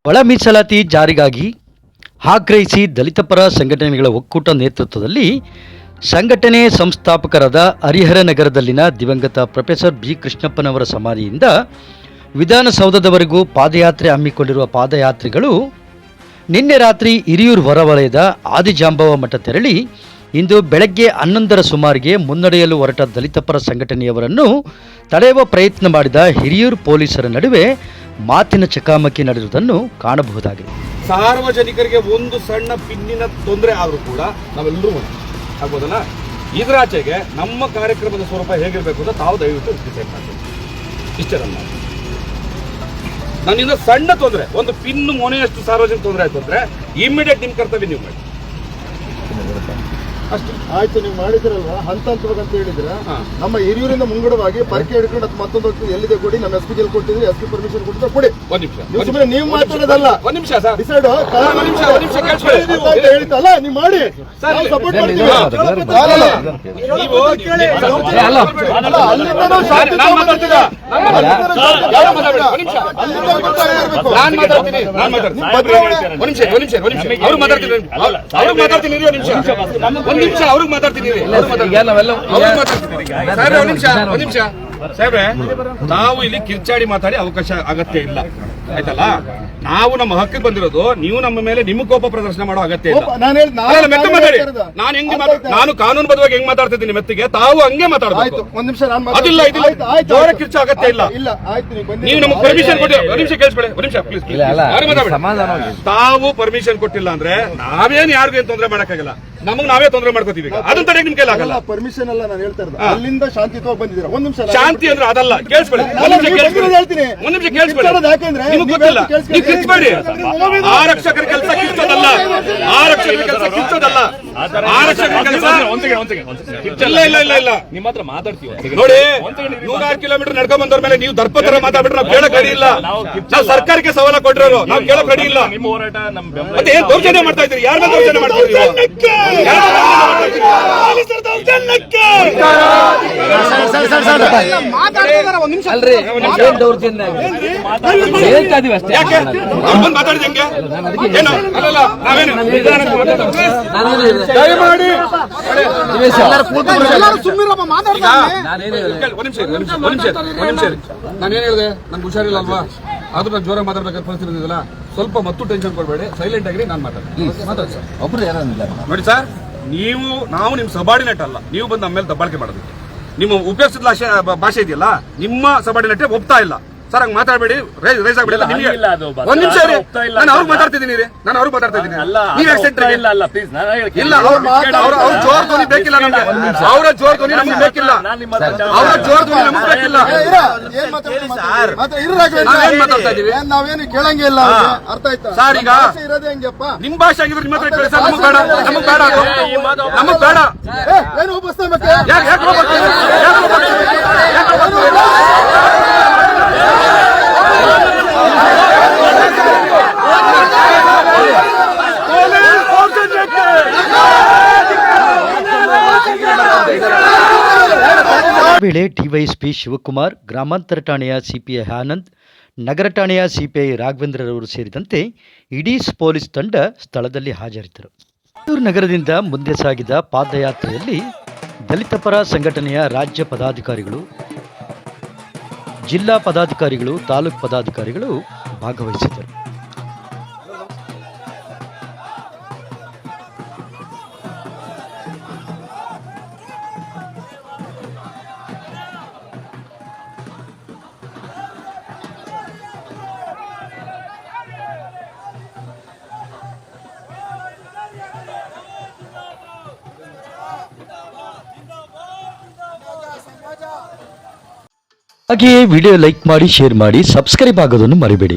ಒಳ ಮೀಸಲಾತಿ ಜಾರಿಗಾಗಿ ಆಗ್ರಹಿಸಿ ದಲಿತ ಪರ ಸಂಘಟನೆಗಳ ಒಕ್ಕೂಟ ನೇತೃತ್ವದಲ್ಲಿ ಸಂಘಟನೆ ಸಂಸ್ಥಾಪಕರಾದ ಹರಿಹರ ನಗರದಲ್ಲಿನ ದಿವಂಗತ ಪ್ರೊಫೆಸರ್ ಬಿ ಕೃಷ್ಣಪ್ಪನವರ ಸಮಾಧಿಯಿಂದ ವಿಧಾನಸೌಧದವರೆಗೂ ಪಾದಯಾತ್ರೆ ಹಮ್ಮಿಕೊಂಡಿರುವ ಪಾದಯಾತ್ರಿಗಳು ನಿನ್ನೆ ರಾತ್ರಿ ಹಿರಿಯೂರು ಹೊರವಲಯದ ಆದಿಜಾಂಬವ ಮಠ ತೆರಳಿ ಇಂದು ಬೆಳಗ್ಗೆ 11ರ ಸುಮಾರಿಗೆ ಮುನ್ನಡೆಯಲು ಹೊರಟ ದಲಿತ ಪರ ಸಂಘಟನೆಯವರನ್ನು ತಡೆಯುವ ಪ್ರಯತ್ನ ಮಾಡಿದ ಹಿರಿಯೂರು ಪೊಲೀಸರ ನಡುವೆ ಮಾತಿನ ಚಕಮಕಿ ನಡೆಯುವುದನ್ನು ಕಾಣಬಹುದಾಗಿದೆ. ಸಾರ್ವಜನಿಕರಿಗೆ ಒಂದು ಸಣ್ಣ ಪಿನ್ನಿನ ತೊಂದರೆ ಆದರೂ ಕೂಡ ನಾವೆಲ್ಲರೂ ಆಗ್ಬೋದಲ್ಲ. ಇದರಾಚೆಗೆ ನಮ್ಮ ಕಾರ್ಯಕ್ರಮದ ಸ್ವರೂಪ ಹೇಗಿರಬೇಕು ಅಂತ ತಾವು ದಯವಿಟ್ಟು ಡಿಸೈಡ್ ಮಾಡಬೇಕು. ಇಷ್ಟೇ ನನ್ನಿಂದ ಸಣ್ಣ ತೊಂದರೆ, ಒಂದು ಪಿನ್ ಮೊನೆಯಷ್ಟು ಸಾರ್ವಜನಿಕ ತೊಂದರೆ ಆಯ್ತು ಅಂದ್ರೆ ಇಮಿಡಿಯೇಟ್ ನಿಮ್ಮ ಕರ್ತವ್ಯ ನೀವು ಮಾಡಿ. ಅಷ್ಟು ಆಯ್ತು. ನೀವು ಮಾಡಿದ್ರಲ್ವಾ ಹಂತವಾಗಿ ಅಂತ ಹೇಳಿದ್ರ, ನಮ್ಮ ಹಿರಿಯೂರಿಂದ ಮುಂಗಡವಾಗಿ ಪರಕೆ ಹಿಡ್ಕೊಂಡು ಅದು ಮತ್ತೊಂದು ಎಲ್ಲಿದೆ ಕೊಡಿ, ನಮ್ಮ ಎಸ್ ಪಿ ಗೆಲ್ ಕೊಟ್ಟಿದ್ರಿ, ಎಸ್ ಪಿ ಪರ್ಮಿಷನ್ ಕೊಟ್ಟಿದ್ರೆ ಕೊಡಿ. ಒಂದ್ ನಿಮಿಷ ನೀವು ಮಾತಾಡೋದಲ್ಲ, ಒಂದ್ ನಿಮಿಷ ಸರ್ ಡಿಸೈಡ್ ಹೇಳಿತಲ್ಲ ನೀವು ಮಾಡಿ, ಸಪೋರ್ಟ್ ಮಾಡ್ತೀವಿ. ಅವ್ರಿಗೆ ಮಾತಾಡ್ತೀನಿ. ಸಾಹೇಬ್ರೆ, ನಾವು ಇಲ್ಲಿ ಕಿರ್ಚಾಡಿ ಮಾತಾಡಿ ಅವಕಾಶ ಅಗತ್ಯ ಇಲ್ಲ, ಆಯ್ತಲ್ಲ. ನಾವು ನಮ್ಮ ಹಕ್ಕಿಗೆ ಬಂದಿರೋದು, ನೀವು ನಮ್ಮ ಮೇಲೆ ನಿಮ್ಮ ಕೋಪ ಪ್ರದರ್ಶನ ಮಾಡೋ ಅಗತ್ಯ ಇಲ್ಲ. ಮೆತ್ತ ಮಾತಾಡಿ. ನಾನು ಕಾನೂನು ಬದ್ಧವಾಗಿ ಹೆಂಗ್ ಮಾತಾಡ್ತಿದ್ದೀನಿ ಮೆತ್ತಿಗೆ, ತಾವು ಹಂಗೆ ಮಾತಾಡಬೇಕು. ಒಂದ್ ನಿಮಿಷ ಅದಿಲ್ಲ, ಜೋರ ಕಿರ್ಚೋ ಅಗತ್ಯ ಇಲ್ಲ. ನೀವು ನಮಗೆ ಪರ್ಮಿಷನ್ ಕೊಟ್ಟಿಲ್ಲ. ಒಂದು ನಿಮಿಷ ಕೇಳಿಸ್ಬೇಡಿ, ಒಂದು ನಿಮಿಷ ಪ್ಲೀಸ್. ತಾವು ಪರ್ಮಿಷನ್ ಕೊಟ್ಟಿಲ್ಲ ಅಂದ್ರೆ ನಾವೇನ್ ಯಾರಿಗೂ ಏನ್ ತೊಂದರೆ ಮಾಡಕ್ಕಾಗಲ್ಲ, ನಮಗ್ ನಾವೇ ತೊಂದರೆ ಮಾಡ್ಕೋತೀವಿ. ಅದನ್ನ ತಡೆಯಕ್ಕೆ ನಿಮ್ ಕೈಲಾಗಲ್ಲ. ಪರ್ಮಿಷನ್ ಅಲ್ಲ ನಾನು ಹೇಳ್ತಾ ಇರೋದು, ಅಲ್ಲಿಂದ ಶಾಂತಿಯುತವಾಗಿ ಬಂದಿದ್ದೀರಾ. ಒಂದ್ ನಿಮಿಷ ಶಾಂತಿ ಅಂದ್ರೆ ಅದಲ್ಲ, ಕೇಳಿಸ್ಬೇಡಿ. ಹೇಳ್ತೀನಿ, ಒಂದ್ ನಿಮಿಷ ಕೇಳಿಸ್ಬೇಡಿ. ನಿಮ್ಗೆ ಗೊತ್ತಿಲ್ಲ, ನೀವು ಕಿರ್ಚ್ಬೇಡಿ. ಆರಕ್ಷಕರ ಕೆಲಸ ಕಿರ್ಚೋದಲ್ಲ, ಆರಕ್ಷಕರ ಕೆಲಸ ಕಿರ್ಚೋದಲ್ಲ, ಆರಕ್ಷಕರ ಕೆಲಸ ಇಲ್ಲ ಇಲ್ಲ ಇಲ್ಲ ಇಲ್ಲ. ನಿಮ್ಮ ಹತ್ರ ಮಾತಾಡ್ತೀವಿ ನೋಡಿ. 106 ಕಿಲೋಮೀಟರ್ ನಡ್ಕೊಂಡ್ ಬಂದವ್ರ ಮೇಲೆ ನೀವು ದರ್ಪ ತರ ಮಾತಾಡ್ಬಿಟ್ರೆ ನಾವು ಕೇಳಕ್ ರೆಡಿ ಇಲ್ಲ. ನಾವು ಸರ್ಕಾರಕ್ಕೆ ಸವಾಲ ಕೊಟ್ಟಿರೋರು, ನಾವು ಕೇಳಕ್ ರೆಡಿ ಇಲ್ಲ. ನಿಮ್ಮ ಹೋರಾಟ ಮತ್ತೆ ಏನ್ ದೌರ್ಜನ್ಯ ಮಾಡ್ತಾ ಇದ್ದೀರಿ? ಯಾರ ಮೇಲೆ ದೌರ್ಜನ್ಯ ಮಾಡ್ತಾ ಇದ್ದೀರಿ? ನಾನೇನ್ ಹೇಳಿದೆ, ನನ್ಗೆ ಹುಷಾರಿಲ್ಲ ಅಲ್ವಾ, ಆದ್ರೂ ನಾನು ಜೋರಾಗಿ ಮಾತಾಡ್ಬೇಕಾದ ಪರಿಸ್ಥಿತಿ ಇದೆಯಲ್ಲ, ಸ್ವಲ್ಪ ಮತ್ತು ಟೆನ್ಷನ್ ಕೊಡಬೇಡಿ, ಸೈಲೆಂಟ್ ಆಗಿರಿ. ನಾನು ಮಾತಾಡ್ತೀನಿ ಸರ್. ಒಬ್ರು ನೋಡಿ ಸರ್, ನಾವು ನಿಮ್ ಸಬಾರ್ಡಿನೇಟ್ ಅಲ್ಲ. ನೀವು ಬಂದು ನಮ್ಮ ಮೇಲೆ ದಬ್ಬಾಳಿಕೆ ಮಾಡೋದಕ್ಕೆ ನಿಮ್ಮ ಉಪಯೋಗಿಸಿದ ಭಾಷೆ ಇದೆಯಲ್ಲ, ನಿಮ್ಮ ಸಬಾರ್ಡಿನೇಟ್ ಒಪ್ತಾ ಇಲ್ಲ ಸರ್. ಹಂಗೆ ಮಾತಾಡಬೇಡಿ, ರೈಸ್ ಆಗ್ಬಿಡಿ. ಒಂದ್ ನಿಮಿಷ ಇರಿ, ನಾನು ಅವ್ರಿಗೆ ಮಾತಾಡ್ತಿದ್ದೀನಿ ರೀ, ನಾನು ಅವ್ರಿಗೆ ಮಾತಾಡ್ತಿದ್ದೀನಿ. ಇಲ್ಲ, ಅವ್ರ ಜೋರ್ ಧ್ವನಿ ಬೇಕಿಲ್ಲ ನಮ್ಗೆ, ಅವರ ಜೋರ್ ಧ್ವನಿ ನಮ್ಗೆ ಬೇಕಿಲ್ಲ, ಅವರ ಜೋರ್ ಧ್ವನಿ ನಮ್ಗೆ ಬೇಕಿಲ್ಲ. ನಾವೇನ್ ಮಾತಾಡ್ತಾ ಇದೀವಿ, ನಾವೇನು ಕೇಳಂಗೆ ಇಲ್ಲ. ಅರ್ಥ ಆಯ್ತಾ ಸರ್? ಈಗ ಇರೋದೇ ಹೆಂಗಪ್ಪ, ನಿಮ್ ಭಾಷೆ ಆಗಿದ್ರೆ ನಿಮ್ಮ ಹತ್ರ ಕೇಳಿ ಸರ್. ನಮಗ್ ಬೇಡ, ನಮಗ್ ಬೇಡ, ನಮಗ್ ಬೇಡ. ಏನು ಒಪ್ಪಿಸ್ತಾ ವೇಳೆ ಡಿವೈಎಸ್ಪಿ ಶಿವಕುಮಾರ್, ಗ್ರಾಮಾಂತರ ಠಾಣೆಯ ಸಿಪಿಐ ಆನಂದ್, ನಗರ ಠಾಣೆಯ ಸಿಪಿಐ ರಾಘವೇಂದ್ರರವರು ಸೇರಿದಂತೆ ಇಡೀ ಪೊಲೀಸ್ ತಂಡ ಸ್ಥಳದಲ್ಲಿ ಹಾಜರಿದ್ದರು. ಹಿರಿಯೂರು ನಗರದಿಂದ ಮುಂದೆ ಸಾಗಿದ ಪಾದಯಾತ್ರೆಯಲ್ಲಿ ದಲಿತ ಪರ ಸಂಘಟನೆಯ ರಾಜ್ಯ ಪದಾಧಿಕಾರಿಗಳು, ಜಿಲ್ಲಾ ಪದಾಧಿಕಾರಿಗಳು, ತಾಲೂಕು ಪದಾಧಿಕಾರಿಗಳು ಭಾಗವಹಿಸಿದ್ದರು. ಹಾಗೆಯೇ ವಿಡಿಯೋ ಲೈಕ್ ಮಾಡಿ, ಶೇರ್ ಮಾಡಿ, ಸಬ್ಸ್ಕ್ರೈಬ್ ಆಗೋದನ್ನು ಮರಿಬೇಡಿ.